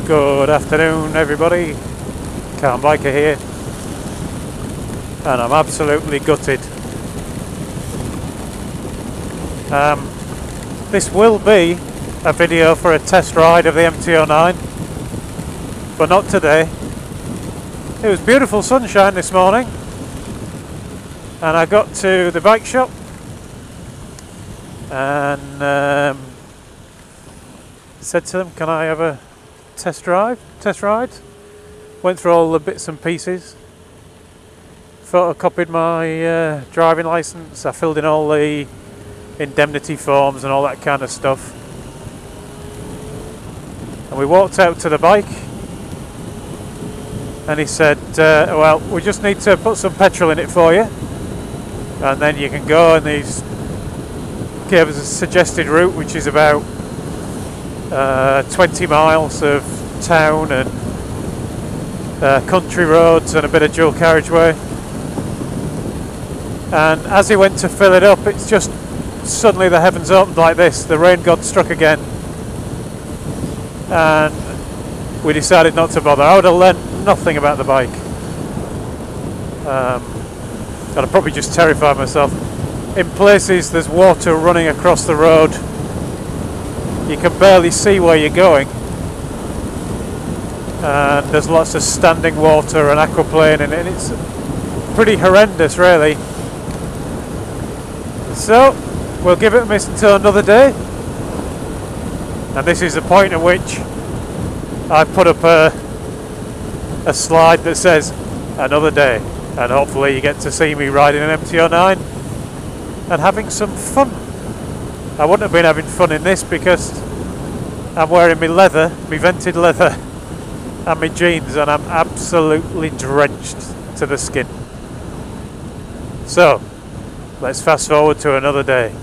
Good afternoon everybody, Car Biker here, and I'm absolutely gutted. This will be a video for a test ride of the MT-09, but not today. It was beautiful sunshine this morning, and I got to the bike shop and said to them, can I have a test ride? Went through all the bits and pieces, photocopied my driving license, I filled in all the indemnity forms and all that kind of stuff, and we walked out to the bike, and he said, well, we just need to put some petrol in it for you and then you can go. And he's gave us a suggested route, which is about 20 miles of town and country roads and a bit of dual carriageway. And as he went to fill it up, it's just suddenly the heavens opened like this. The rain god struck again, and we decided not to bother. I would have learnt nothing about the bike. I'd have probably just terrified myself. In places there's water running across the road. You can barely see where you're going, and there's lots of standing water and aquaplaning, and it's pretty horrendous really. So we'll give it a miss until another day, and this is the point at which I put up a slide that says another day, and hopefully you get to see me riding an MT-09 and having some fun. I wouldn't have been having fun in this because I'm wearing my leather, my vented leather, and my jeans, and I'm absolutely drenched to the skin. So let's fast forward to another day.